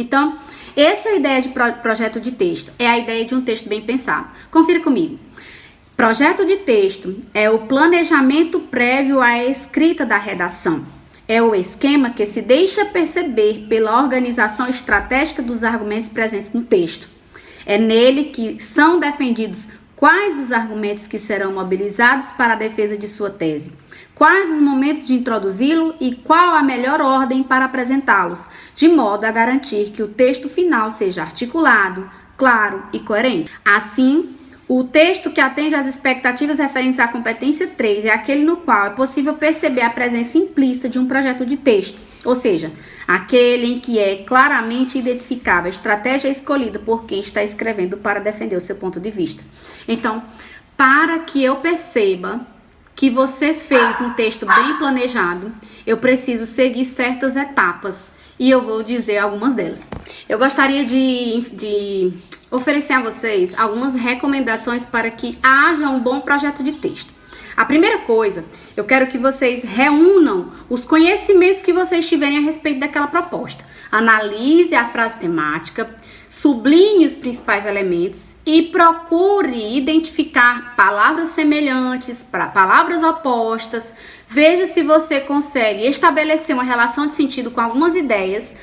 Então, essa é a ideia de projeto de texto, é a ideia de um texto bem pensado. Confira comigo. Projeto de texto é o planejamento prévio à escrita da redação. É o esquema que se deixa perceber pela organização estratégica dos argumentos presentes no texto. É nele que são defendidos quais os argumentos que serão mobilizados para a defesa de sua tese, quais os momentos de introduzi-lo e qual a melhor ordem para apresentá-los, de modo a garantir que o texto final seja articulado, claro e coerente. Assim, o texto que atende às expectativas referentes à competência 3 é aquele no qual é possível perceber a presença implícita de um projeto de texto, ou seja, aquele em que é claramente identificável a estratégia escolhida por quem está escrevendo para defender o seu ponto de vista. Então, para que eu perceba que você fez um texto bem planejado, eu preciso seguir certas etapas e eu vou dizer algumas delas. Eu gostaria de oferecer a vocês algumas recomendações para que haja um bom projeto de texto. A primeira coisa, eu quero que vocês reúnam os conhecimentos que vocês tiverem a respeito daquela proposta. Analise a frase temática, sublinhe os principais elementos e procure identificar palavras semelhantes para palavras opostas. Veja se você consegue estabelecer uma relação de sentido com algumas ideias,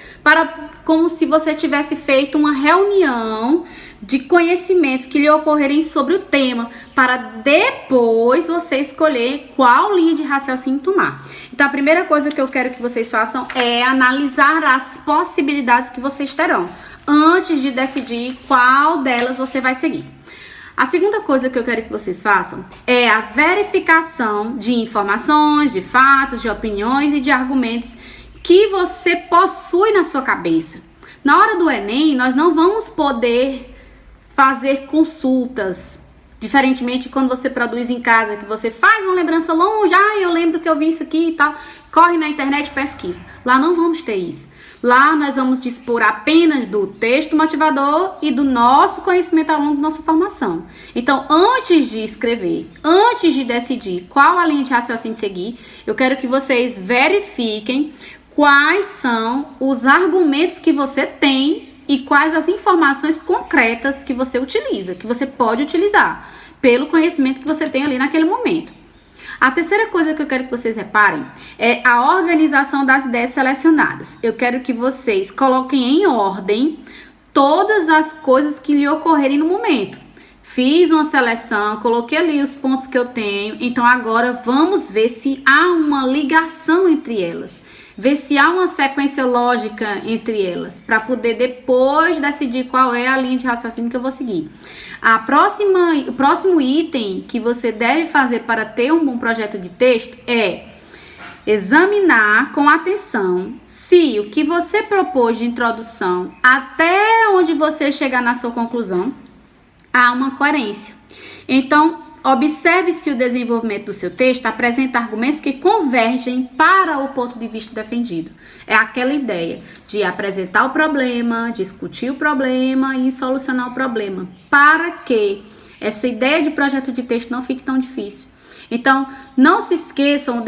como se você tivesse feito uma reunião de conhecimentos que lhe ocorrerem sobre o tema, para depois você escolher qual linha de raciocínio tomar. Então, a primeira coisa que eu quero que vocês façam é analisar as possibilidades que vocês terão, antes de decidir qual delas você vai seguir. A segunda coisa que eu quero que vocês façam é a verificação de informações, de fatos, de opiniões e de argumentos que você possui na sua cabeça. Na hora do Enem, nós não vamos poder fazer consultas, diferentemente quando você produz em casa, que você faz uma lembrança longe, eu lembro que eu vi isso aqui e tal, corre na internet e pesquisa. Lá não vamos ter isso. Lá nós vamos dispor apenas do texto motivador e do nosso conhecimento ao longo da nossa formação. Então, antes de escrever, antes de decidir qual a linha de raciocínio seguir, eu quero que vocês verifiquem quais são os argumentos que você tem e quais as informações concretas que você utiliza, que você pode utilizar, pelo conhecimento que você tem ali naquele momento. A terceira coisa que eu quero que vocês reparem é a organização das ideias selecionadas. Eu quero que vocês coloquem em ordem todas as coisas que lhe ocorrerem no momento. Fiz uma seleção, coloquei ali os pontos que eu tenho, então agora vamos ver se há uma ligação entre elas. Ver se há uma sequência lógica entre elas, para poder depois decidir qual é a linha de raciocínio que eu vou seguir. O próximo item que você deve fazer para ter um bom projeto de texto é examinar com atenção se o que você propôs de introdução até onde você chegar na sua conclusão há uma coerência. Então, observe se o desenvolvimento do seu texto apresenta argumentos que convergem para o ponto de vista defendido. É aquela ideia de apresentar o problema, discutir o problema e solucionar o problema, para que essa ideia de projeto de texto não fique tão difícil. Então, não se esqueçam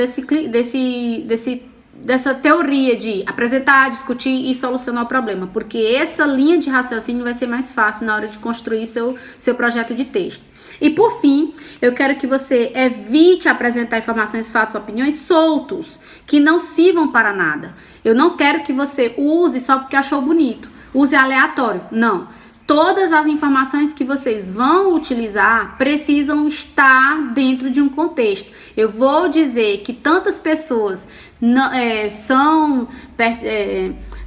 dessa teoria de apresentar, discutir e solucionar o problema, porque essa linha de raciocínio vai ser mais fácil na hora de construir seu projeto de texto. E por fim, eu quero que você evite apresentar informações, fatos, opiniões soltos, que não sirvam para nada. Eu não quero que você use só porque achou bonito, use aleatório, não. Todas as informações que vocês vão utilizar precisam estar dentro de um contexto. Eu vou dizer que tantas pessoas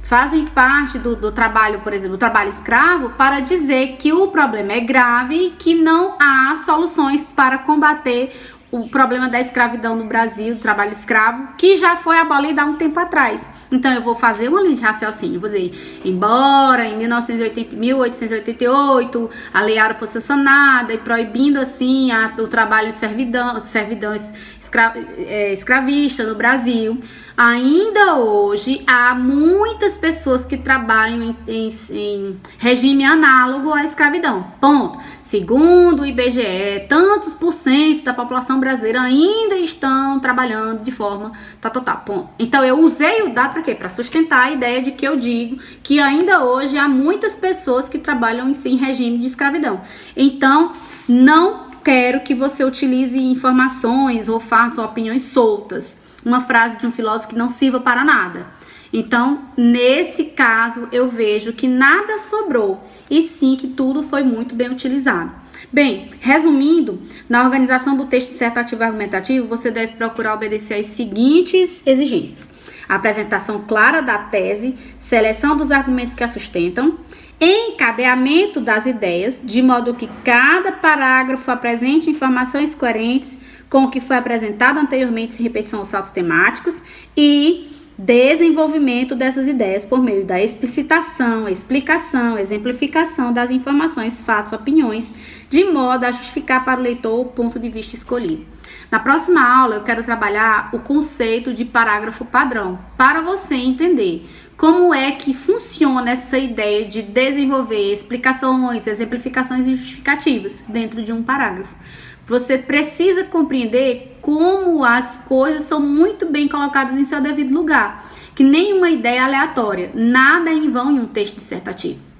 fazem parte do trabalho, por exemplo, do trabalho escravo, para dizer que o problema é grave e que não há soluções para combater o problema da escravidão no Brasil, do trabalho escravo, que já foi abolido há um tempo atrás. Então, eu vou fazer uma linha de raciocínio. Vou dizer, embora em 1888 a Lei Áurea fosse sancionada e proibindo assim o trabalho de servidão escravista no Brasil, ainda hoje há muitas pessoas que trabalham em regime análogo à escravidão. Ponto. Segundo o IBGE, tantos por cento da população brasileira ainda estão trabalhando de forma tal. Ponto. Então, eu usei o dado para quê? Para sustentar a ideia de que eu digo que ainda hoje há muitas pessoas que trabalham em regime de escravidão. Então, não quero que você utilize informações ou fatos ou opiniões soltas. Uma frase de um filósofo que não sirva para nada. Então, nesse caso, eu vejo que nada sobrou e sim que tudo foi muito bem utilizado. Bem, resumindo, na organização do texto dissertativo e argumentativo, você deve procurar obedecer às seguintes exigências: a apresentação clara da tese, seleção dos argumentos que a sustentam, encadeamento das ideias, de modo que cada parágrafo apresente informações coerentes com o que foi apresentado anteriormente, sem repetição ou saltos temáticos, e desenvolvimento dessas ideias por meio da explicitação, explicação, exemplificação das informações, fatos, opiniões, de modo a justificar para o leitor o ponto de vista escolhido. Na próxima aula, eu quero trabalhar o conceito de parágrafo padrão, para você entender como é que funciona essa ideia de desenvolver explicações, exemplificações e justificativas dentro de um parágrafo. Você precisa compreender como as coisas são muito bem colocadas em seu devido lugar, que nenhuma ideia é aleatória, nada é em vão em um texto dissertativo.